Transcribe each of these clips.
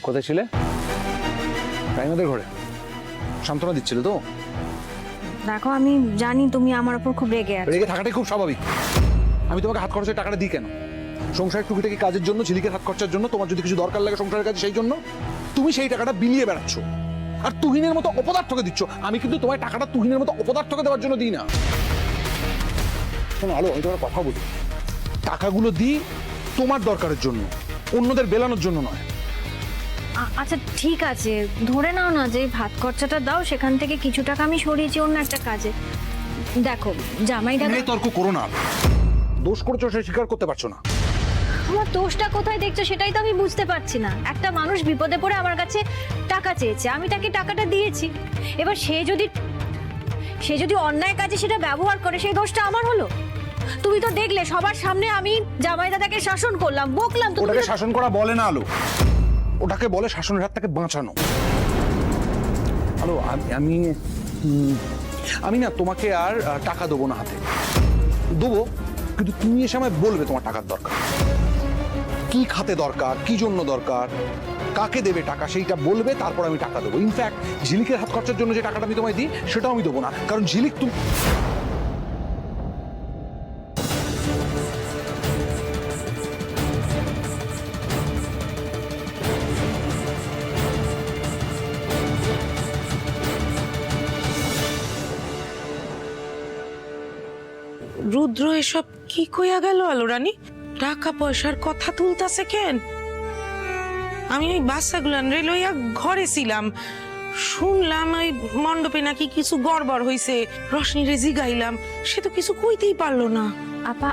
কোথায় ছিলে? রাইমাদের ঘরে সান্ত্বনা দিচ্ছিলে তো? দেখো, আমি জানি তুমি আমার উপর খুব রেগে আছো। রেগে থাকাটাই খুব স্বাভাবিক। আমি তোমাকে হাত খরচের টাকাটা দিই কেন? সংসারের টুকিটাকি কাজের জন্য, ঝিলিকের হাত খরচার জন্য, তোমার যদি কিছু দরকার লাগে সংসারের কাজে সেই জন্য তুমি সেই টাকাটা বিলিয়ে বেড়াচ্ছ আর তুহিনের মতো অপদার্থকে দিচ্ছ। আমি কিন্তু তোমার টাকাটা তুহিনের মতো অপদার্থকে দেওয়ার জন্য দিই না। শোনো আলো, আমি তোমার কথা বলি, টাকাগুলো দিই তোমার দরকারের জন্য, অন্যদের বেলানোর জন্য নয়। আচ্ছা ঠিক আছে, ধরে নাও না যে ভাত খরচাটা দাও, সেখান থেকে কিছু টাকা আমি সরিয়েছি অন্য একটা কাজে। দেখো জামাই দাদা, তর্ক করো না। দোষ করেছো সে স্বীকার করতে পারছো না। আমার দোষটা কোথায় দেখছো সেটাই তো আমি বুঝতে পারছি না। একটা মানুষ বিপদে পড়ে আমার কাছে টাকা চেয়েছে, আমি তাকে টাকাটা দিয়েছি। এবার সে যদি অন্যায় কাজে সেটা ব্যবহার করে, সেই দোষটা আমার হলো? তুমি তো দেখলে সবার সামনে আমি জামাই দাদাকে শাসন করলাম, বকলাম। তো ওটাকে শাসন করা বলে না আলো, ওটাকে বলে শাসনের হাত থেকে বাঁচানো। আলো, আমি না তোমাকে আর টাকা দেবো না, হাতে দেবো, কিন্তু তুমি এসে আমায় বলবে তোমার টাকার দরকার কি, খাতে দরকার, কি জন্য দরকার, কাকে দেবে টাকা সেইটা বলবে, তারপর আমি টাকা দেবো। ইনফ্যাক্ট ঝিলিকের হাত খরচার জন্য যে টাকাটা আমি তোমায় দিই সেটাও আমি দেবো না, কারণ ঝিলিক তুমি রুদ্র এসব কি কইয়া গেল আলো রানী? টাকা পয়সার কথা তুলতাছে কেন? আমি ওই বাচ্চাগুলান রে লইয়া ঘরে ছিলাম, শুনলাম ওই মণ্ডপে নাকি কিছু গড়বড় হইছে। রশনিরে জিগাইলাম, সে তো কিছু কইতেই পারলো না। আপা,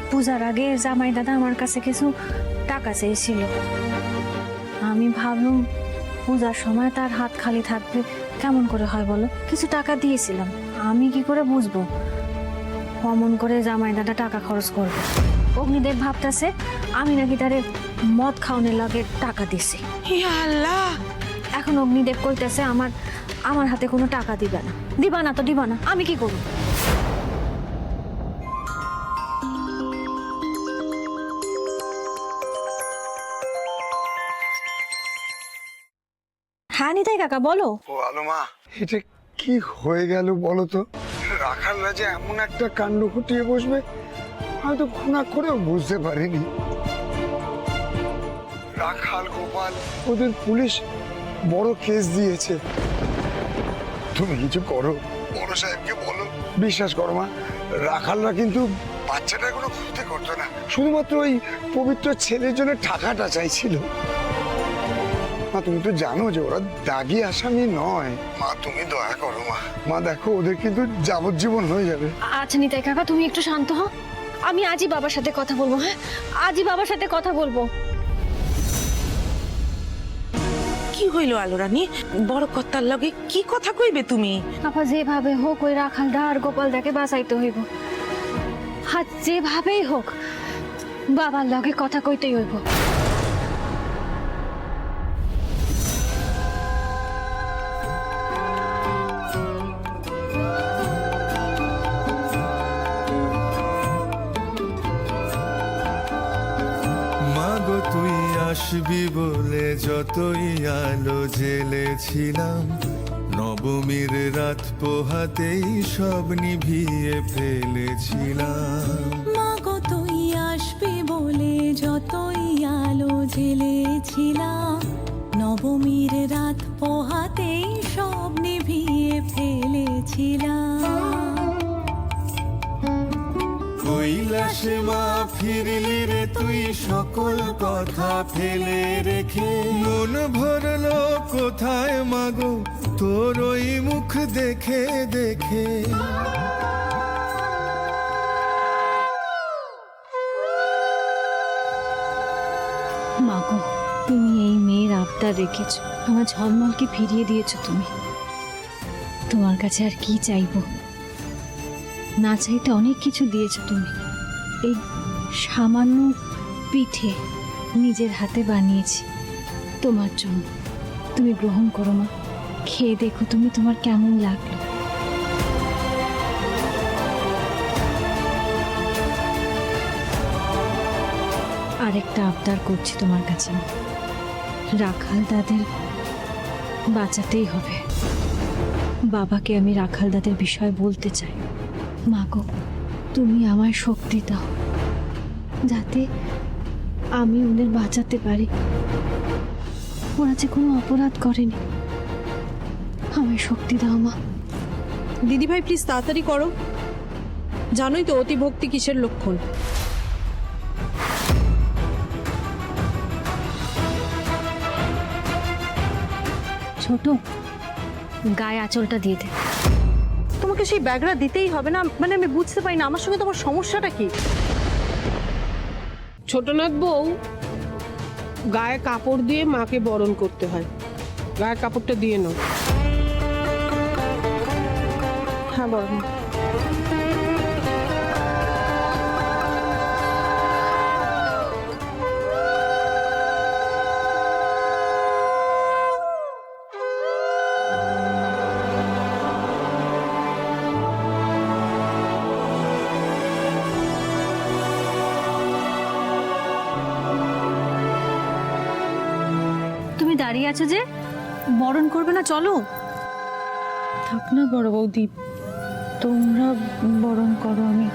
পূজার আগে জামাই দাদা আমার কাছে কিছু টাকা চেয়েছিল। আমি ভাবলাম পূজার সময় তার হাত খালি থাকবে, কেমন করে হয় বলো? কিছু টাকা দিয়েছিলাম, আমি কি করে বুঝবো অমন করে জামাই দাদা টাকা খরচ করবে? অগ্নিদেব ভাবতেছে আমি নাকি তারে মদ খাওয়ানোর লাগে টাকা দিছি। ইয়া আল্লাহ! এখন অগ্নিদেব কইতেছে আমার হাতে কোনো টাকা দিবা না। দিবা না তো দিবা না, আমি কি করব? হ্যাঁ নিতাই কাকা, বলো। ও আলো মা, এটা কি হয়ে গেল বলো তো? রাখালরা যে এমন একটা কাণ্ড ঘটিয়ে বসবে হয়তো খুনা করেও বুঝতে পারিনি। রাখাল গোপাল ওদের পুলিশ বড় কেস দিয়েছে। তুমি কিছু করো, বড় সাহেবকে বলো। বিশ্বাস করো মা, রাখালরা কিন্তু বাচ্চাটার কোনো ক্ষতি করতো না, শুধুমাত্র ওই পবিত্র ছেলের জন্য টাকাটা চাইছিল। মা তুমি তো জানো যে ওরা দাগি আসামি নয়। মা তুমি দয়া করো মা। মা দেখো, ওদের কিন্তু যাবজ্জীবন হয়ে যাবে। আচ্ছা নিতাই কাকা, তুমি একটু শান্ত হও। আমি আজই বাবার সাথে কথা বলবো। হ্যাঁ, আজই বাবার সাথে কথা বলবো। কি হইল আলো রানী? বড় কর্তার লগে কি কথা কইবে তুমি? আপা, যেভাবে হোক ওই রাখালদা আর গোপালদাকে বাঁচাইতে হইব। হাত যেভাবেই হোক বাবার লগে কথা কইতেই হইব। মাগো তুই আসবি বলে যতই আলো জ্বেলেছিলাম, নবমীর রাত পোহাতেই সব নিভিয়ে ফেলেছিলাম। মাগো তুই আসবি বলে যতই আলো জ্বেলেছিলাম, নবমীর রাত পোহাতেই সব নিভিয়ে ফেলেছিলাম। কৈলাসে মা ফিরলি রে তুই সকল কথা ফেলে রেখে, মন ভরলো কোথায় মাগো তোর ওই মুখ দেখে দেখে। মাগো, তুমি এই মেয়ের আবদার রেখেছো, আমার ঝলমলকে ফিরিয়ে দিয়েছো তুমি। তোমার কাছে আর কি চাইবো? না চাইতে অনেক কিছু দিয়েছো তুমি। এই সামান্য পিঠে নিজের হাতে বানিয়েছি তোমার জন্য, তুমি গ্রহণ করো মা। খেয়ে দেখো তুমি, তোমার কেমন লাগলো। আরেকটা আবদার করছি তোমার কাছে। রাখাল দাদের বাঁচাতেই হবে। বাবাকে আমি রাখাল দাদের বিষয়ে বলতে চাই। মা গো, তুমি আমায় শক্তি দাও যাতে আমি ওদের বাঁচাতে পারি। ওরা যে কোনো অপরাধ করেনি, আমায় শক্তি দাও মা। দিদিভাই প্লিজ তাড়াতাড়ি করো, জানোই তো অতিভক্তি কিসের লক্ষণ। ছোট, গায়ে আঁচলটা দিয়ে দে। তোমাকে সেই ব্যাগটা দিতেই হবে না? মানে আমি বুঝতে পারি না আমার সঙ্গে তোমার সমস্যাটা কি। ছোটনাথ বউ, গায়ে কাপড় দিয়ে মাকে বরণ করতে হয়, গায়ে কাপড়টা দিয়ে নাও। হ্যাঁ বরং। তুমি দাঁড়িয়ে আছো যে, বরণ করবে না? চলো। থাক না বড় বৌদি, তোমরা বরণ করো, আমি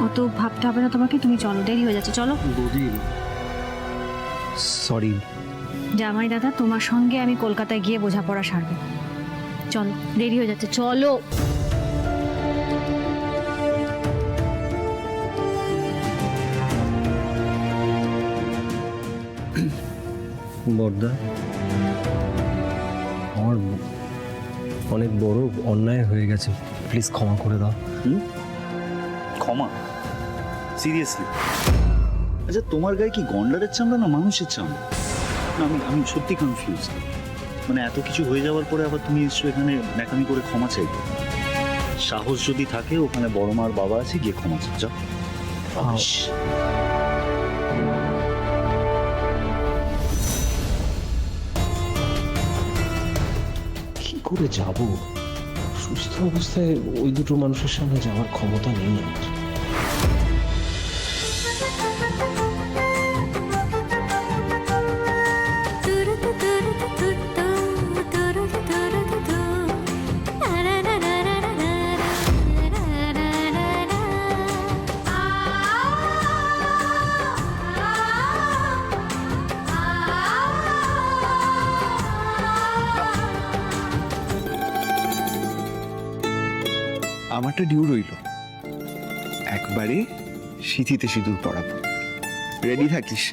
অত ভাবতে হবে না তোমাকে, তুমি চলো, দেরি হয়ে যাচ্ছে, চলো। বৌদি সরি। জামাই দাদা, তোমার সঙ্গে আমি কলকাতায় গিয়ে বোঝাপড়া সারবো। চলো, দেরি হয়ে যাচ্ছে, চলো। বড়দা, আমার অনেক বড় অন্যায় হয়ে গেছে, প্লিজ ক্ষমা করে দাও। ক্ষমা? সিরিয়াসলি? আচ্ছা, তোমার গায়ে কি গন্ডারের চামড়া না মানুষের চামড়া? না, আমি সত্যি কনফিউজ। মানে এত কিছু হয়ে যাওয়ার পরে আবার তুমি এসছো এখানে ন্যাকামি করে ক্ষমা চাইতে? সাহস যদি থাকে, ওখানে বড় মার বাবা আছে, গিয়ে ক্ষমা চাও, যাও। কি করে যাব? সুস্থ অবস্থায় ওই দুটো মানুষের সামনে যাওয়ার ক্ষমতা নেই আমার। আমারটা ডিউ রইল, একবারে সিঁথিতে সিঁদুর পরাবো। রেডি থাকিস?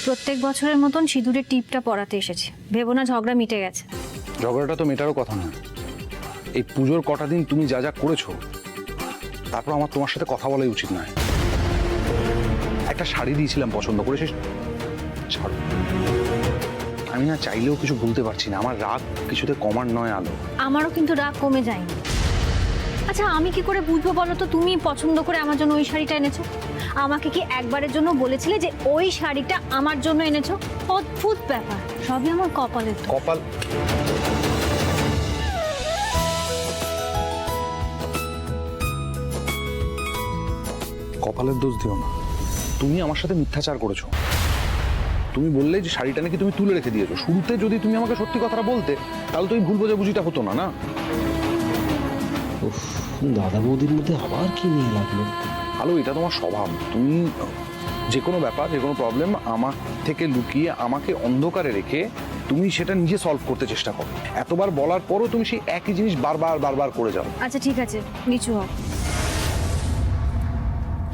প্রত্যেক বছরের মতন সিঁদুরের টিপটা পরাতে এসেছে, ভেবো না ঝগড়া মিটে গেছে। ঝগড়াটা তো মেটারও কথা নয়। এই পুজোর কটা দিন তুমি যা যা করেছো, তারপর আমার তোমার সাথে কথা বলাই উচিত নয়। একটা শাড়ি দিয়েছিলাম পছন্দ করে, সে ছাড়ো। আমি না চাইলেও কিছু বলতে পারছি না, আমার রাগ কিছুতে কমার নয় আলো। আমারও কিন্তু রাগ কমে যায়নি। আচ্ছা, আমি কি করে বুঝবো বলো তো তুমি পছন্দ করে আমার জন্য ওই শাড়িটা এনেছো? আমাকে কি একবারের জন্য বলেছিলে যে ওই শাড়িটা আমার জন্য এনেছো? অদ্ভুত ব্যাপার, সবই আমার কপালের দোষ। কপাল? কপালের দোষ দিও না। তুমি আমার সাথে মিথ্যাচার করেছো। তুমি বললে যে শাড়িটা নাকি তুমি তুলে রেখে দিয়েছো। শুরুতে যদি তুমি আমাকে সত্যি কথাটা বলতে, তাহলে তো এই ভুল বোঝাবুঝিটা হতো না। না, উফ, দাদা বৌদির মধ্যে আবার কি নিয়ে লাগলো? আলো, এটা তোমার স্বভাব। তুমি যে কোনো ব্যাপার, যে কোনো প্রবলেম আমার থেকে লুকিয়ে, আমাকে অন্ধকারে রেখে তুমি সেটা নিজে সলভ করতে চেষ্টা করো। এতবার বলার পরও তুমি সেই একই জিনিস বারবার করে যাও। আচ্ছা ঠিক আছে, নিচু হও।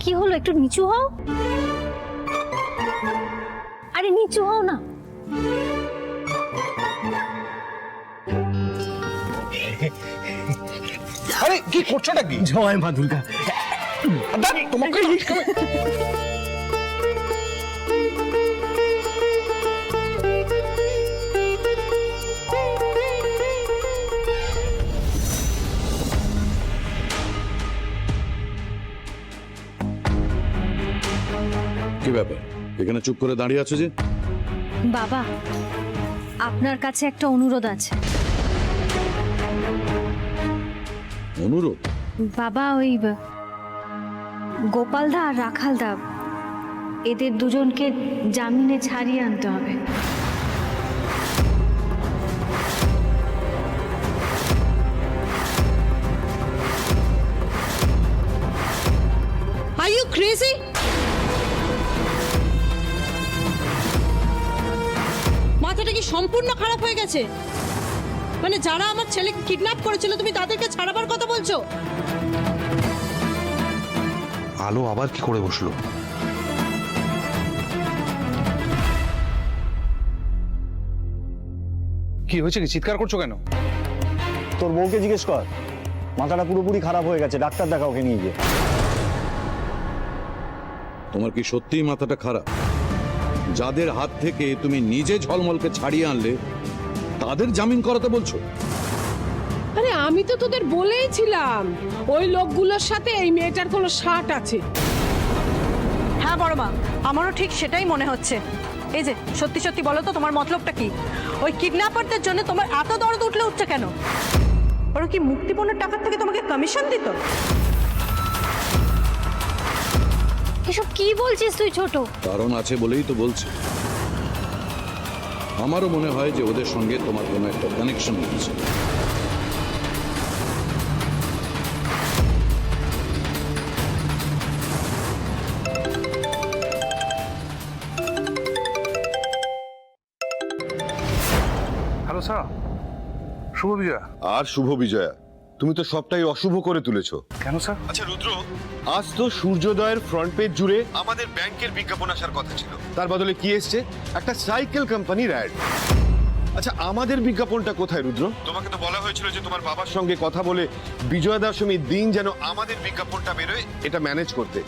কি হলো, একটু নিচু হও। আরে নিচু হও না। আরে কি করছোটা কি? জয় মা দুর্গা। তোমাকে কি ব্যাপার, এখানে চুপ করে দাঁড়িয়ে আছো যে? বাবা, আপনার কাছে একটা অনুরোধ আছে। অনুরোধ? বাবা, ওই গোপালদা আর রাখালদা, এদের দুজনকে জামিনে ছাড়িয়ে আনতে হবে। Are you crazy? মাথাটা কি সম্পূর্ণ খারাপ হয়ে গেছে? মানে যারা আমার ছেলেকে কিডন্যাপ করেছিল তুমি তাদেরকে ছাড়াবার কথা বলছো? আলো আবার কি করে বসলো? কি হয়েছে? কি চিৎকার করছো কেন? তোর বউকে জিজ্ঞেস কর, মাথাটা পুরোপুরি খারাপ হয়ে গেছে, ডাক্তার দেখা ওকে নিয়ে গিয়ে। তোমার কি সত্যিই মাথাটা খারাপ? যাদের হাত থেকে তুমি নিজে ঝলমলকে ছাড়িয়ে আনলে তাদের জামিন করাতে বলছো? আরে আমি তো তোদের বলেইছিলাম ওই লোকগুলোর সাথে এই মেয়েটার কোনো সাট আছে। হ্যাঁ বড় মা, আমারও ঠিক সেটাই মনে হচ্ছে। এই যে সত্যি সত্যি বলো তো, তোমার মতলবটা কি? ওই কিডন্যাপারদের জন্য তোমার এত দরদ উঠছে কেন? ওরা কি মুক্তিপণের টাকা থেকে তোমাকে কমিশন দিত? এসব কি বলছিস তুই ছোট? কারণ আছে বলেই তো বলছি। আমারও মনে হয় যে ওদের সঙ্গে তোমার কোনো একটা কানেকশন রয়েছে। হ্যালো স্যার, শুভ বিজয়া। আর শুভ বিজয়া, তুমি তো সবটাই অশুভ করে তুলেছো। কেন স্যার? আচ্ছা রুদ্র, আজ তো সূর্যোদয়ের ফ্রন্ট পেজ জুড়ে আমাদের ব্যাংকের বিজ্ঞাপন আসার কথা ছিল, তার বদলে কি এসছে? একটা সাইকেল কোম্পানির অ্যাড। আচ্ছা আমাদের বিজ্ঞাপনটা কোথায় রুদ্র? তোমাকে তো বলা হয়েছিল যে তোমার বাবার সঙ্গে কথা বলে বিজয়া দশমীর দিন যেন আমাদের বিজ্ঞাপনটা বেরোয় এটা ম্যানেজ করতে।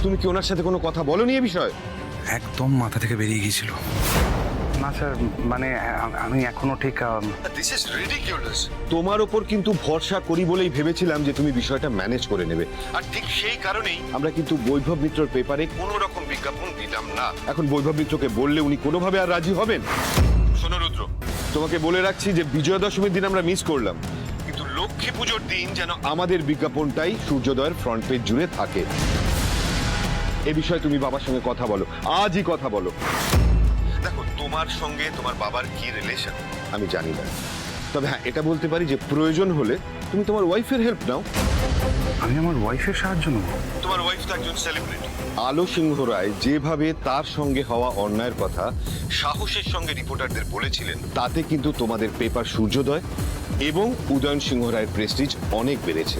তুমি কি ওনার সাথে কোনো কথা বলোনি এ বিষয়ে? একদম মাথা থেকে বেরিয়ে গিয়েছিল। না স্যার, মানে আমি এখনো ঠিক দিস ইজ রিডিকিউলাস। তোমার ওপর কিন্তু ভরসা করি বলেই ভেবেছিলাম যে তুমি বিষয়টা ম্যানেজ করে নেবে, আর ঠিক সেই কারণেই আমরা কিন্তু বৈভব মিত্রর পেপারে কোনো রকম বিজ্ঞাপন দিলাম না। এখন বৈভব মিত্রকে বললে উনি কোনোভাবে আর রাজি হবেন? শোনো রুদ্র, তোমাকে বলে রাখছি যে বিজয়া দশমীর দিন আমরা মিস করলাম, কিন্তু লক্ষ্মী পুজোর দিন যেন আমাদের বিজ্ঞাপনটাই সূর্যোদয়ের ফ্রন্ট পেজ জুড়ে থাকে। এ বিষয়ে তুমি বাবার সঙ্গে কথা বলো, আজই কথা বলো। দেখো তোমার সঙ্গে তোমার বাবার কি রিলেশন আমি জানি না, তবে হ্যাঁ এটা বলতে পারি যে প্রয়োজন হলে তুমি তোমার ওয়াইফের হেল্প নাও। আমি আমার ওয়াইফের সাহায্য নেব? তোমার ওয়াইফ তো একজন সেলিব্রিটি। আলো সিংহ রায় যেভাবে তার সঙ্গে হওয়া অন্যায়ের কথা সাহসের সঙ্গে রিপোর্টারদের বলেছিলেন, তাতে কিন্তু তোমাদের পেপার সূর্যোদয় এবং উদয়ন সিংহ রায়ের প্রেস্টিজ অনেক বেড়েছে।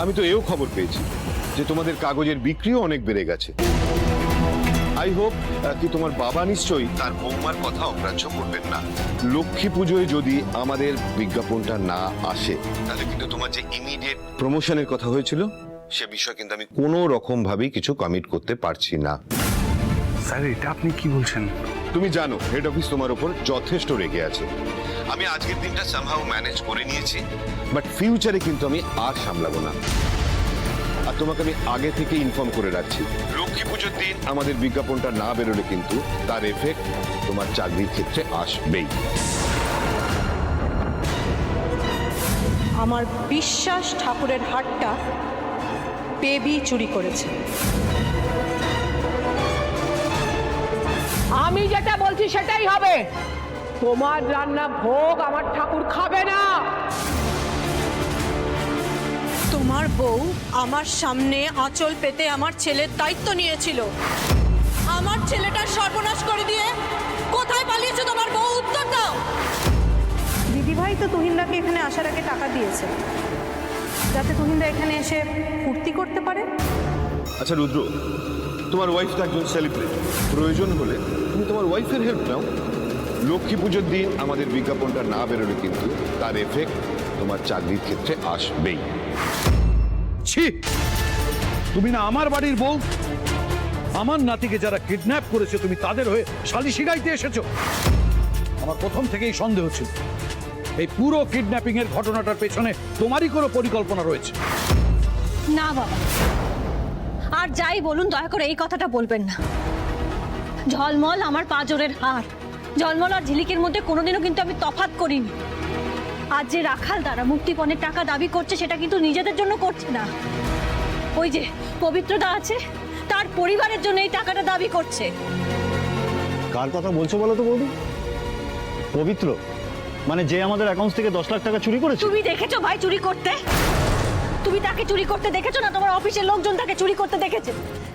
আমি তো এও খবর পেয়েছি যে তোমাদের কাগজের বিক্রিও অনেক বেড়ে গেছে। আই হোপ কি তোমার বাবা নিশ্চয়ই তার বৌমার কথা অগ্রাহ্য করবেন না। লক্ষ্মী পুজোয় যদি আমাদের বিজ্ঞাপনটা না আসে তাহলে কিন্তু তোমার যে ইমিডিয়েট প্রমোশনের কথা হয়েছিল সে বিষয়ে কিন্তু আমি কোনো রকম ভাবেই কিছু কমিট করতে পারছি না। স্যার এটা আপনি কি বলছেন? তুমি জানো হেড অফিস তোমার উপর যথেষ্ট রেগে আছে। আমি আজকের দিনটা সামহাউ ম্যানেজ করে নিয়েছি, বাট ফিউচারে কিন্তু আমি আর সামলাবো না। আর তোমাকে আমি আগে থেকে ইনফর্ম করে রাখছি, লক্ষ্মী পুজোর দিন আমাদের বিজ্ঞাপনটা না বেরোলে কিন্তু তার এফেক্ট তোমার চাকরির ক্ষেত্রে আসবেই। আমার বিশ্বাস ঠাকুরের হাটটা বেবি চুরি করেছে। আমি যেটা বলছি সেটাই হবে। তোমার রান্না ভোগ আমার ঠাকুর খাবে না। তোমার বউ আমার সামনে আঁচল পেতে আমার ছেলের দায়িত্ব নিয়েছিল। আমার ছেলেটার সর্বনাশ করে দিয়ে কোথায় পালিয়েছে তোমার বউ? উত্তর দাও। দিদিভাই তো তুহিনদাকে এখানে আসার আগে টাকা দিয়েছে যাতে তুহিনদা এখানে এসে ফুর্তি করতে পারে। আচ্ছা রুদ্র, তোমার ওয়াইফ তো একজন সেলিব্রিটি, প্রয়োজন হলে তুমি তোমার ওয়াইফের হেল্প নাও। লক্ষ্মী পুজোর দিন আমাদের বিজ্ঞাপনটা না বেরোলে কিন্তু তার এফেক্ট তোমার চাকরির ক্ষেত্রে আসবেই। ছি, তুমি না আমার বাড়ির বউ? আমার নাতিকে যারা কিডন্যাপ করেছে তুমি তাদের হয়ে সালিশি গাইতে এসেছো? আমার প্রথম থেকেই সন্দেহ ছিল এই পুরো কিডন্যাপিং এর ঘটনাটার পেছনে তোমারই কোনো পরিকল্পনা রয়েছে। না বাবা, আর যাই বলুন দয়া করে এই কথাটা বলবেন না। ঝলমল আমার পাঁজরের হার, ঝলমল আর ঝিলিকের মধ্যে কোনোদিনও কিন্তু আমি তফাৎ করিনি। আজ যে রাখাল দ্বারা মুক্তিপণের টাকা দাবি করছে সেটা কিন্তু নিজেদের জন্য করছে না, ওই যে পবিত্রতা আছে তার পরিবারের জন্য এই টাকাটা দাবি করছে। কার কথা বলছো বলো তো বৌদি? পবিত্র মানে যে আমাদের অ্যাকাউন্ট থেকে 10 লাখ টাকা চুরি করেছে? তুমি দেখেছো ভাই চুরি করতে? তুমি তাকে চুরি করতে দেখেছো না তোমার অফিসের লোকজন তাকে চুরি করতে দেখেছে?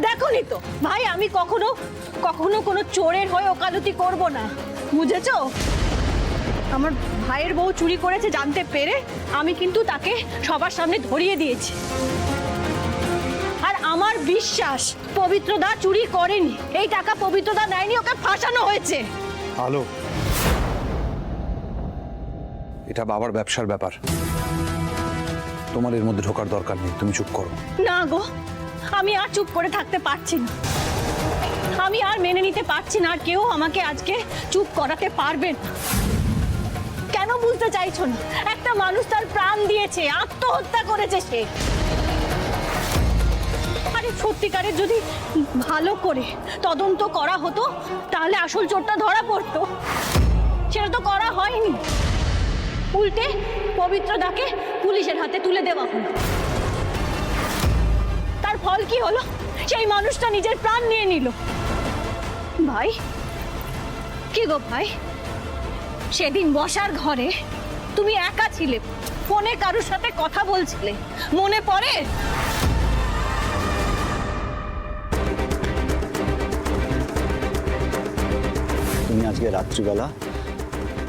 দেখোনি তো ভাই, আমি কখনো কখনো কোনো চোরের হয়ে ওকালতি করব না, বুঝেছো? আমার ভাইয়ের বউ চুরি করেছে জানতে পেরে আমি কিন্তু তাকে সবার সামনে ধরিয়ে দিয়েছি। আর আমার বিশ্বাস পবিত্রদা চুরি করেনি, এই টাকা পবিত্রদা নেয়নি, ওকে ফাঁসানো হয়েছে। আলো, এটা বাবার ব্যবসার ব্যাপার, তোমার এর মধ্যে ঢোকার দরকার নেই, তুমি চুপ করো। না গো, আমি আর চুপ করে থাকতে পারছি না, আমি আর মেনে নিতে পারছি না, আর কেউ আমাকে আজকে চুপ করাতে পারবে না। কেন বুঝতে চাইছো না? একটা মানুষ তার প্রাণ দিয়েছে, আত্মহত্যা করেছে সে। আরে সত্যিকারের যদি ভালো করে তদন্ত করা হতো তাহলে আসল চোরটা ধরা পড়তো, সেটা তো করা হয়নি। উল্টে পবিত্রদাকে পুলিশের হাতে তুলে দেওয়া হলো। তার ফল কি হলো? সেই মানুষটা নিজের প্রাণ নিয়ে নিল। ভাই, কি গো ভাই, সেদিন বসার ঘরে তুমি একা ছিলে, ফোনে কারোর সাথে কথা বলছিলে, মনে পড়ে? তুমি আজকে রাত্রিবেলা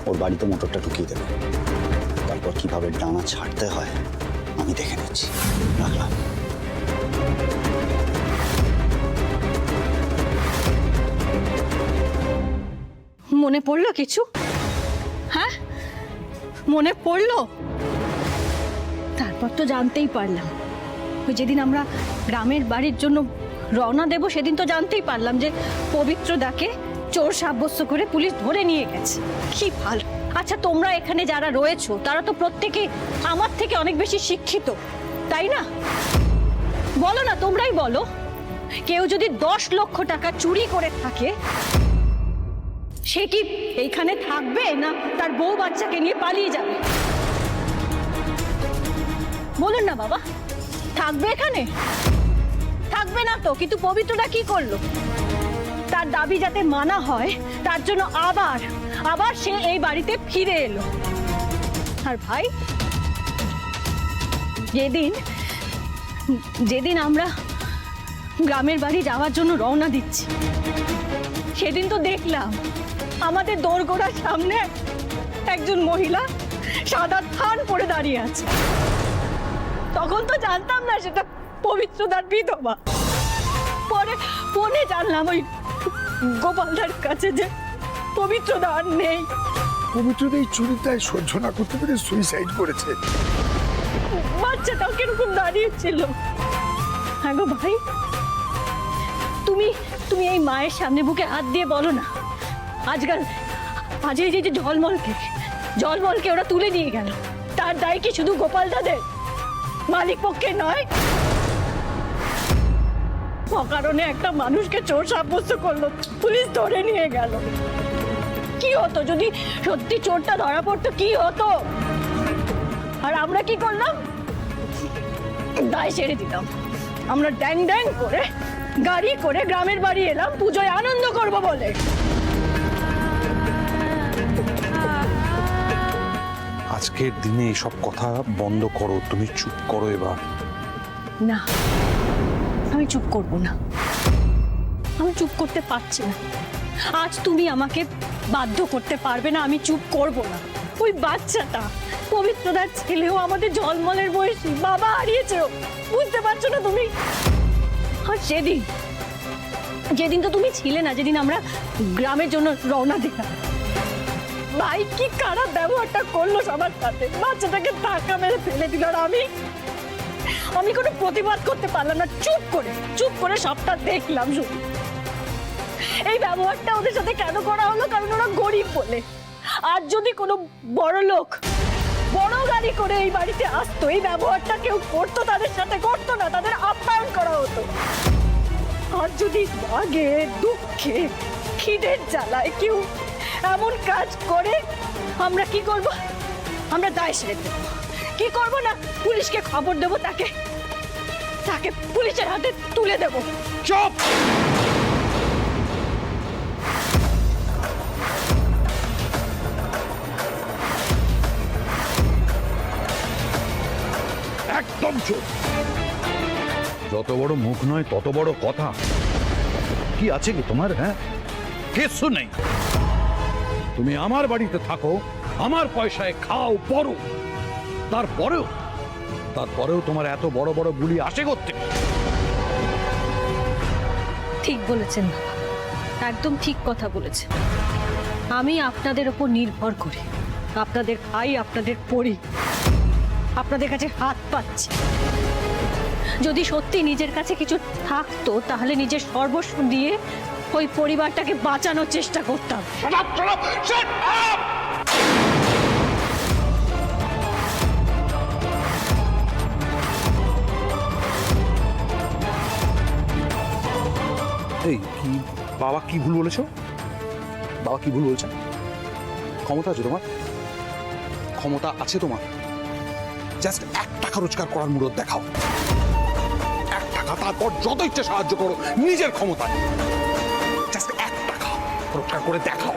ওর বাড়িতে মোটরটা ঢুকিয়ে দেবে, তারপর কিভাবে ডানা ছাড়তে হয় আমি দেখে নিচ্ছি। রাখলাম। মনে পড়লো কিছু? হ্যাঁ, মনে পড়লো? তারপর তো জানতেই পারলাম, ওই যেদিন আমরা গ্রামের বাড়ির জন্য রওনা দেব সেদিন তো জানতেই পারলাম যে পবিত্রদাকে চোর সাব্যস্ত করে পুলিশ ধরে নিয়ে গেছে। কি ভালো। আচ্ছা, তোমরা এখানে যারা রয়েছো তারা তো প্রত্যেকে আমার থেকে অনেক বেশি শিক্ষিত, তাই না? বলো না, তোমরাই বলো, কেউ যদি 10 লক্ষ টাকা চুরি করে থাকে সে কি এইখানে থাকবে না তার বউ বাচ্চাকে নিয়ে পালিয়ে যাবে? বলুন না বাবা, থাকবে এখানে? থাকবে না তো। কিন্তু পবিত্রটা কি করলো? তার দাবি যাতে মানা হয় তার জন্য আবার সে এই বাড়িতে ফিরে এলো। আর ভাই, যেদিন আমরা গ্রামের বাড়ি যাওয়ার জন্য রওনা দিচ্ছি সেদিন তো দেখলাম আমাদের দোরগোড়ার সামনে একজন মহিলা সাদা থান পরে দাঁড়িয়ে আছে। তখন তো জানতাম না সেটা পবিত্রদার বিধবা। পরে ফোনে জানলাম ওই গোপালদার কাছে যে পবিত্রদা আর নেই। পবিত্রতা এই চুরির দায় সহ্য না করতে পেরে সুইসাইড করেছে। বাচ্চাটাও কিরকম দাঁড়িয়েছিল। হ্যাঁ গো ভাই, তুমি এই মায়ের সামনে বুকে হাত দিয়ে বলো না, আজ এই যে ঝলমলকে ওরা তুলে নিয়ে গেল, তার দায় কি শুধু গোপাল দাদের, মালিক পক্ষে নয়? অকারণে একটা মানুষকে চোর সাব্যস্ত করলো, পুলিশ ধরে নিয়ে গেল। কি হতো যদি সত্যি চোরটা ধরা পড়তো? কি হতো? আর আমরা কি করলাম? দায় ছেড়ে দিলাম। আমরা ড্যাং ড্যাং করে গাড়ি করে গ্রামের বাড়ি এলাম পুজোয় আনন্দ করব বলে। আজকের দিনে এসব কথা বন্ধ করো, তুমি চুপ করো এবার। না, আমি চুপ করব না, আমি চুপ করতে পারছি না। আজ তুমি আমাকে বাধ্য করতে পারবে না, আমি চুপ করব না। ওই বাচ্চাটা পবিত্রদার ছেলেও আমাদের ঝলমলের বয়সী, বাবা হারিয়েছে, বুঝতে পারছো না তুমি? আর যেদিন তো তুমি ছিলে না, যেদিন আমরা গ্রামের জন্য রওনা দিলাম, ভাই কি খারাপ ব্যবহারটা করলো সবার সাথে। বাচ্চাটাকে টাকা মেরে ফেলে দিল, আর আমি কোনো প্রতিবাদ করতে পারলাম না। চুপ করে সবটা দেখলাম শুধু। এই ব্যবহারটা ওদের সাথে কেন করা হলো? কারণ ওরা গরিব বলে। আর যদি কোনো বড় লোক বড় গাড়ি করে এই বাড়িতে আসতো, এই ব্যবহারটা কেউ করতো তাদের সাথে? করতো না, তাদের আপ্যায়ন করা হতো। আর যদি রাগে, দুঃখে, খিদের জ্বালায় কেউ এমন কাজ করে আমরা কি করব? আমরা দায় সেরে দেব। কি করব না, পুলিশকে খবর দেব, তাকে পুলিশের হাতে তুলে দেব। চুপ! একদম চুপ! যত বড় মুখ নয় তত বড় কথা। কি আছে কি তোমার? হ্যাঁ, কিছু নেই। তুমি আমার বাড়িতে থাকো, আমার পয়সায় খাও, পড়ো, তারপরেও তোমার এত বড় বড় গুলি আসে করতে। ঠিক বলেছেন বাবা, একদম ঠিক কথা বলেছেন। আমি আপনাদের ওপর নির্ভর করি, আপনাদের খাই, আপনাদের পড়ি, আপনাদের কাছে হাত পাচ্ছি। যদি সত্যি নিজের কাছে কিছু থাকতো তাহলে নিজের সর্বস্ব দিয়ে ওই পরিবারটাকে বাঁচানোর চেষ্টা করতাম। এই কি বাবা, কি ভুল বলেছো? বাবা কি ভুল বলছেন? ক্ষমতা আছে তোমার, ক্ষমতা আছে তোমার। জাস্ট 1 টাকা রোজগার করার মুরত দেখাও, 1 টাকা, তারপর যত ইচ্ছে সাহায্য করো নিজের ক্ষমতায়। জাস্ট 1 টাকা রোজগার করে দেখাও।